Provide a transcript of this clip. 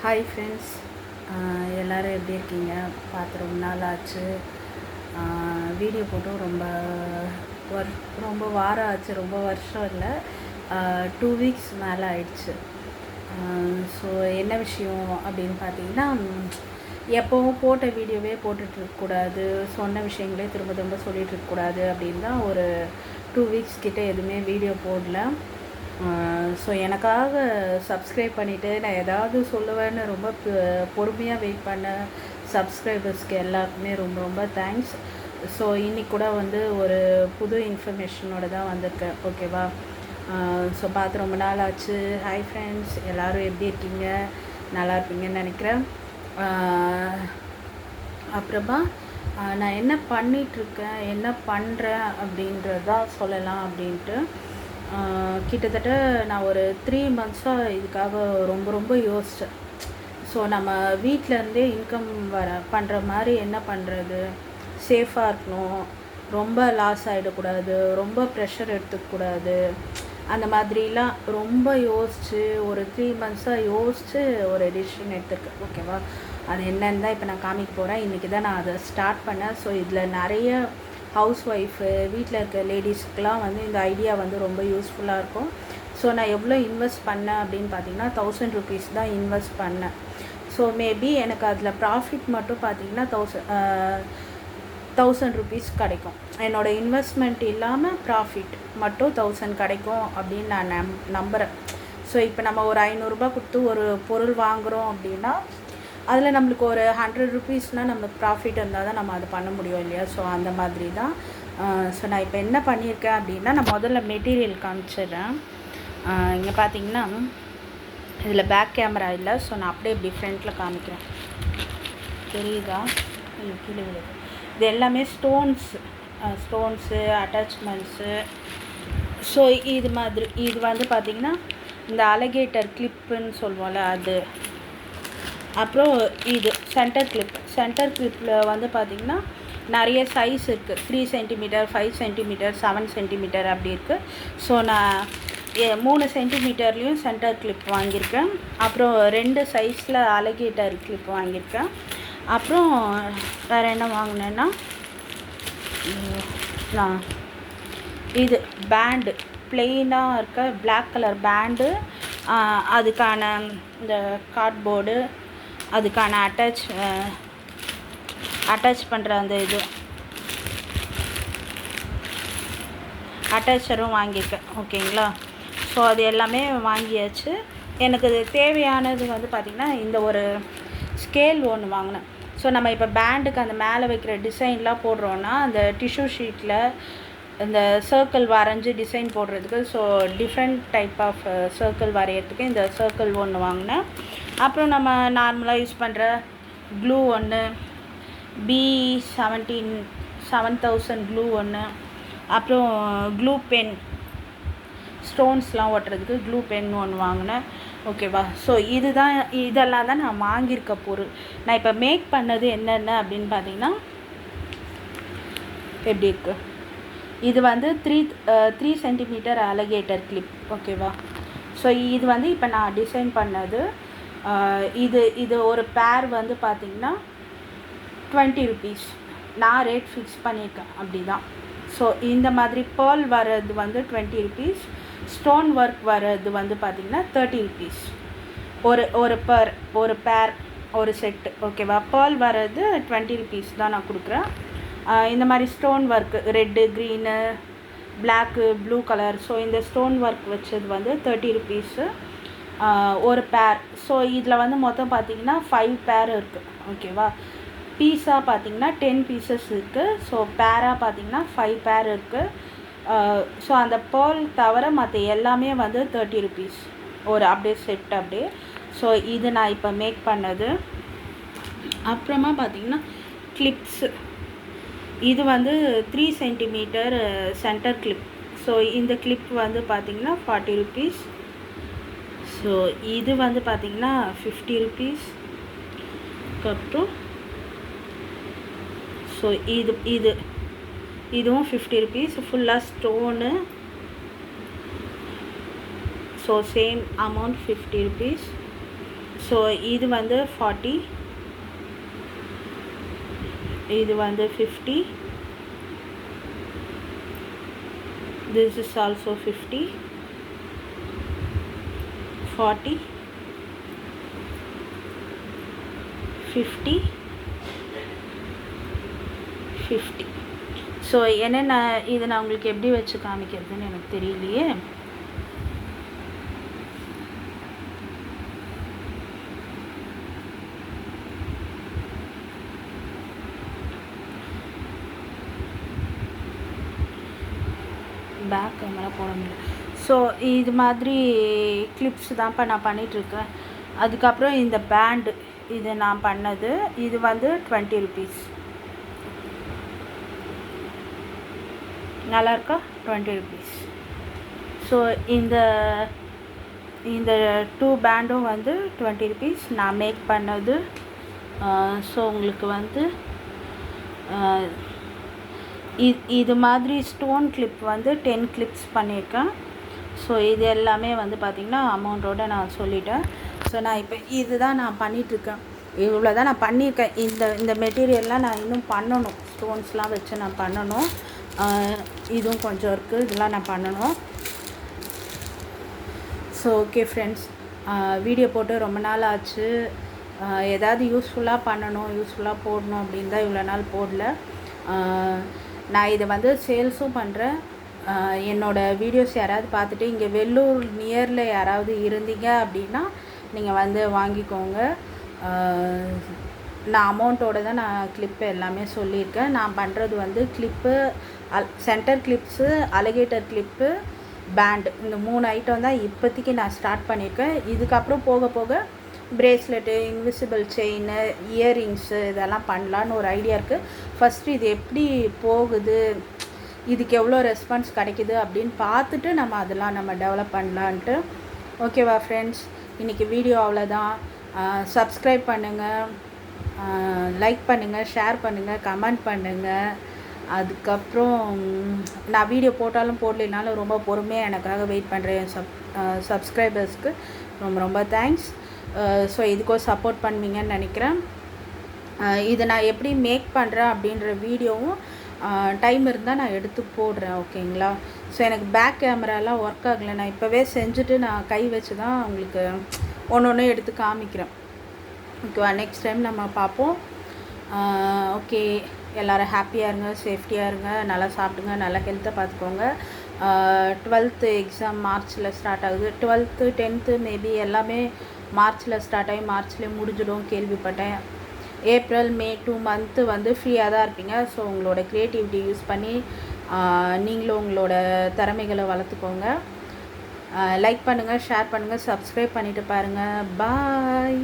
Hi friends, எல்லோரும் எப்படி இருக்கீங்க? பார்த்து ரொம்ப நாள் ஆச்சு. வீடியோ போட்டும் ரொம்ப வாரம் ஆச்சு, ரொம்ப வருஷம் இல்லை, 2 வீக்ஸ் மேலே ஆயிடுச்சு. ஸோ என்ன விஷயம் அப்படின்னு பார்த்தீங்கன்னா, எப்போவும் போட்ட வீடியோவே போட்டுட்ருக்கக்கூடாது, சொன்ன விஷயங்களே திரும்ப திரும்ப சொல்லிகிட்ருக்கக்கூடாது அப்படின்னு தான் ஒரு 2 வீக்ஸ் கிட்டே எதுவுமே வீடியோ போடல. ஸோ எனக்காக சப்ஸ்கிரைப் பண்ணிவிட்டு நான் ஏதாவது சொல்லுவேன்னு ரொம்ப பொறுமையாக வெயிட் பண்ண சப்ஸ்கிரைபர்ஸ்க்கு எல்லாருக்குமே ரொம்ப ரொம்ப தேங்க்ஸ். ஸோ இன்றைக்கி கூட வந்து ஒரு புது இன்ஃபர்மேஷனோட தான் வந்திருக்கேன், ஓகேவா? ஸோ பார்த்து ரொம்ப நாள் ஆச்சு. ஹாய் ஃப்ரெண்ட்ஸ், எல்லோரும் எப்படி இருக்கீங்க? நல்லா இருப்பீங்கன்னு நினைக்கிறேன். அப்புறமா நான் என்ன பண்ணிகிட்ருக்கேன், என்ன பண்ணுறேன் அப்படின்றதான் சொல்லலாம் அப்படின்ட்டு. கிட்டத்தட்ட நான் ஒரு 3 மந்த்ஸாக இதுக்காக ரொம்ப யோசித்தேன். ஸோ நம்ம வீட்டிலேருந்தே இன்கம் பண்ணுற மாதிரி என்ன பண்ணுறது, சேஃபாக இருக்கணும், ரொம்ப லாஸ் ஆகிடக்கூடாது, ரொம்ப ப்ரெஷர் எடுத்துக்கக்கூடாது, அந்த மாதிரிலாம் ரொம்ப யோசித்து ஒரு 3 மந்த்ஸாக யோசித்து ஒரு டிசிஷன் எடுத்துருக்கேன், ஓகேவா? அது என்னன்னு தான் இப்போ நான் காமிக்க போகிறேன். இன்றைக்கி தான் நான் அதை ஸ்டார்ட் பண்ணேன். ஸோ இதில் நிறைய ஹவுஸ் ஒய்ஃபு, வீட்டில் இருக்க லேடிஸ்க்கெலாம் வந்து இந்த ஐடியா வந்து ரொம்ப யூஸ்ஃபுல்லாக இருக்கும். ஸோ நான் எவ்வளோ இன்வெஸ்ட் பண்ணேன் அப்படின்னு பார்த்தீங்கன்னா 1000 ருபீஸ் தான் இன்வெஸ்ட் பண்ணேன். ஸோ மேபி எனக்கு அதில் ப்ராஃபிட் மட்டும் பார்த்தீங்கன்னா 1000 ருபீஸ் கிடைக்கும். என்னோடய இன்வெஸ்ட்மெண்ட் இல்லாமல் ப்ராஃபிட் மட்டும் 1000 கிடைக்கும் அப்படின்னு நான் நம்புகிறேன். ஸோ இப்போ நம்ம ஒரு 500 கொடுத்து ஒரு பொருள் வாங்குகிறோம் அப்படின்னா அதில் நம்மளுக்கு ஒரு 100 ருபீஸ்னால் நம்மளுக்கு ப்ராஃபிட் இருந்தால் தான் நம்ம அதை பண்ண முடியும் இல்லையா? ஸோ அந்த மாதிரி தான். ஸோ நான் இப்போ என்ன பண்ணியிருக்கேன் அப்படின்னா, நான் முதல்ல மெட்டீரியல் காமிச்சிடுறேன். இங்கே பார்த்தீங்கன்னா இதில் பேக் கேமரா இல்லை, ஸோ நான் அப்படியே இப்படி ஃப்ரண்ட்டில் காமிக்கிறேன். தெரியுதா? கீழே விழுது. இது எல்லாமே ஸ்டோன்ஸு அட்டாச்மெண்ட்ஸு. ஸோ இது வந்து பார்த்திங்கன்னா இந்த அலகேட்டர் கிளிப்புன்னு சொல்லுவோம்ல அது. அப்புறம் இது சென்டர் கிளிப்பில் வந்து பார்த்திங்கன்னா நிறைய சைஸ் இருக்குது. 3 சென்டிமீட்டர், 5 சென்டிமீட்டர், 7 சென்டிமீட்டர் அப்படி இருக்குது. ஸோ நான் 3 சென்டிமீட்டர்லேயும் சென்டர் கிளிப் வாங்கியிருக்கேன். அப்புறம் 2 சைஸில் அலகேட்டர் கிளிப் வாங்கியிருக்கேன். அப்புறம் வேறு என்ன வாங்கினேன்னா, நான் இது பேண்டு ப்ளெயினாக இருக்க பிளாக் கலர் பேண்டு, அதுக்கான இந்த கார்ட்போர்டு, அதுக்கான அட்டாச் பண்ணுற அந்த இது அட்டாச்சரும் வாங்கியிருக்கேன், ஓகேங்களா? ஸோ அது எல்லாமே வாங்கியாச்சு. எனக்கு இது தேவையானது வந்து பார்த்திங்கன்னா இந்த ஒரு ஸ்கேல் ஒன்று வாங்கினேன். ஸோ நம்ம இப்போ பேண்டுக்கு அந்த மேலே வைக்கிற டிசைன்லாம் போடுறோன்னா அந்த டிஷ்யூ ஷீட்டில் இந்த சர்க்கிள் வரைஞ்சி டிசைன் போடுறதுக்கு, so different type of circle வரைகிறதுக்கு இந்த சர்க்கிள் ஒன்று வாங்கினேன். அப்புறம் நம்ம நார்மலாக யூஸ் பண்ணுற க்ளூ ஒன்று, B7000 க்ளூ ஒன்று, அப்புறம் க்ளூ பென், ஸ்டோன்ஸ்லாம் ஒட்டுறதுக்கு க்ளூ பென் ஒன்று வாங்கினேன், ஓகேவா? ஸோ இதெல்லாம் தான் நான் வாங்கியிருக்க பொருள். நான் இப்போ மேக் பண்ணது என்னென்ன அப்படின்னு பார்த்தீங்கன்னா, எப்படி இருக்குது, இது வந்து 3 சென்டிமீட்டர் அலகேட்டர் கிளிப், ஓகேவா? ஸோ இது வந்து இப்போ நான் டிசைன் பண்ணது. இது ஒரு பேர் வந்து பார்த்திங்கன்னா 20 ருபீஸ். நான் ரேட் ஃபிக்ஸ் பண்ணியிருக்கேன், அப்படி தான். ஸோ இந்த மாதிரி பேர்ல் வர்றது வந்து 20 ருபீஸ், ஸ்டோன் ஒர்க் வர்றது வந்து பார்த்திங்கன்னா 30 ருபீஸ். ஒரு பேர் ஒரு செட்டு, ஓகேவா? பேர்ல் வர்றது 20 ருபீஸ் தான் நான் கொடுக்குறேன். இந்த மாதிரி stone work red, green, black, blue colour, so இந்த ஸ்டோன் ஒர்க் வச்சது வந்து 30 ருபீஸு ஒரு பேர். ஸோ இதில் வந்து மொத்தம் பார்த்திங்கன்னா 5 பேர் இருக்குது, ஓகேவா? பீஸாக பார்த்திங்கன்னா 10 பீசஸ் இருக்குது. ஸோ பேராக பார்த்திங்கன்னா 5 பேர் இருக்குது. ஸோ அந்த பேர்ல் தவிர மற்ற எல்லாமே வந்து 30 ருபீஸ் ஒரு அப்படியே செட் அப்படியே. ஸோ இது நான் இப்போ மேக் பண்ணது. அப்புறமா பார்த்திங்கன்னா கிளிப்ஸு, இது வந்து 3 சென்டிமீட்டர் சென்டர் கிளிப். ஸோ இந்த கிளிப் வந்து பார்த்திங்கன்னா 40 ருபீஸ். ஸோ இது வந்து பார்த்திங்கன்னா 50 ருபீஸ். அப்புறம் ஸோ இதுவும் 50 ருபீஸ், ஃபுல்லாக stone. So same amount 50 rupees. So இது வந்து 40, இது வந்து 50, this is also 50, 40, 50, 50. ஸோ என்னென்ன இது நான் உங்களுக்கு எப்படி வச்சு காமிக்கிறதுன்னு எனக்கு தெரியலையே. பேக் கேமரா போட முடியல. ஸோ இது மாதிரி கிளிப்ஸ் தான்ப்பா நான் பண்ணிகிட்ருக்கேன். அதுக்கப்புறம் இந்த பேண்டு இது நான் பண்ணது, இது வந்து 20 rupees. நல்லா இருக்கா? 20 rupees. ஸோ இந்த 2 பேண்டும் வந்து 20 rupees நான் மேக் பண்ணது. ஸோ உங்களுக்கு வந்து இது மாதிரி ஸ்டோன் கிளிப் வந்து 10 கிளிப்ஸ் பண்ணியிருக்கேன். ஸோ இது எல்லாமே வந்து பார்த்திங்கன்னா அமௌண்ட்டோடு நான் சொல்லிட்டேன். ஸோ நான் இப்போ இது தான் நான் பண்ணிகிட்ருக்கேன். இவ்வளோ தான் நான் பண்ணியிருக்கேன். இந்த மெட்டீரியல்லாம் நான் இன்னும் பண்ணணும். ஸ்டோன்ஸ்லாம் வச்சு நான் பண்ணணும். இதுவும் கொஞ்சம் இருக்குது, இதெல்லாம் நான் பண்ணணும். ஸோ ஓகே ஃப்ரெண்ட்ஸ், வீடியோ போட்டு ரொம்ப நாள் ஆச்சு. ஏதாவது யூஸ்ஃபுல்லாக பண்ணணும், யூஸ்ஃபுல்லாக போடணும் அப்படின்னு தான் இவ்வளோ நாள் போடல. நான் இதை வந்து சேல்ஸும் பண்ணுறேன். என்னோடய வீடியோஸ் யாராவது பார்த்துட்டு இங்கே வெள்ளூர் நியரில் யாராவது இருந்தீங்க அப்படின்னா நீங்கள் வந்து வாங்கிக்கோங்க. நான் அமௌண்ட்டோடு தான் நான் கிளிப்பு எல்லாமே சொல்லியிருக்கேன். நான் பண்ணுறது வந்து clip, centre clips, alligator clip, band, இந்த 3 ஐட்டம் தான் இப்போதைக்கு நான் ஸ்டார்ட் பண்ணியிருக்கேன். இதுக்கப்புறம் போக போக பிரேஸ்லெட்டு, இன்விசிபிள் செயின், இயரிங்ஸு இதெல்லாம் பண்ணலான்னு ஒரு ஐடியா இருக்குது. ஃபஸ்ட்டு இது எப்படி போகுது, இதுக்கு எவ்வளோ ரெஸ்பான்ஸ் கிடைக்குது அப்படின்னு பார்த்துட்டு அதெல்லாம் நம்ம டெவலப் பண்ணலான்ட்டு. ஓகேவா ஃப்ரெண்ட்ஸ், இன்றைக்கி வீடியோ அவ்வளோதான். சப்ஸ்கிரைப் பண்ணுங்கள், லைக் பண்ணுங்கள், ஷேர் பண்ணுங்கள், கமெண்ட் பண்ணுங்கள். அதுக்கப்புறம் நான் வீடியோ போட்டாலும் போடலைனாலும் ரொம்ப பொறுமையாக எனக்காக வெயிட் பண்ணுறேன் சப்ஸ்கிரைபர்ஸ்க்கு ரொம்ப ரொம்ப தேங்க்ஸ். ஸோ இதுக்கும் சப்போர்ட் பண்ணுவீங்கன்னு நினைக்கிறேன். இதை நான் எப்படி மேக் பண்ணுறேன் அப்படின்ற வீடியோவும் டைம் இருந்தால் நான் எடுத்து போடுறேன். ஓகேங்களா? ஸோ எனக்கு பேக் கேமராலாம் ஒர்க் ஆகலை. நான் இப்போவே செஞ்சுட்டு நான் கை வச்சு தான் உங்களுக்கு ஒன்று எடுத்து காமிக்கிறேன். ஓகேவா? நெக்ஸ்ட் டைம் நம்ம பார்ப்போம். ஓகே, எல்லோரும் ஹாப்பியாக இருங்க, சேஃப்டியாக இருங்க, நல்லா சாப்பிடுங்க, நல்லா ஹெல்த்தை பார்த்துக்கோங்க. 12th எக்ஸாம் மார்ச்சில் ஸ்டார்ட் ஆகுது. 12th 10th மேபி எல்லாமே மார்ச்சில் ஸ்டார்ட் ஆகி மார்ச்லேயே முடிஞ்சிடும் கேள்விப்பட்டேன். ஏப்ரல் மே 2 மந்த்து வந்து ஃப்ரீயாக தான் இருப்பீங்க. ஸோ உங்களோட க்ரியேட்டிவிட்டி யூஸ் பண்ணி நீங்களும் உங்களோட திறமைகளை வளர்த்துக்கோங்க. லைக் பண்ணுங்கள், ஷேர் பண்ணுங்கள், சப்ஸ்கிரைப் பண்ணிவிட்டு பாருங்கள். பாய்.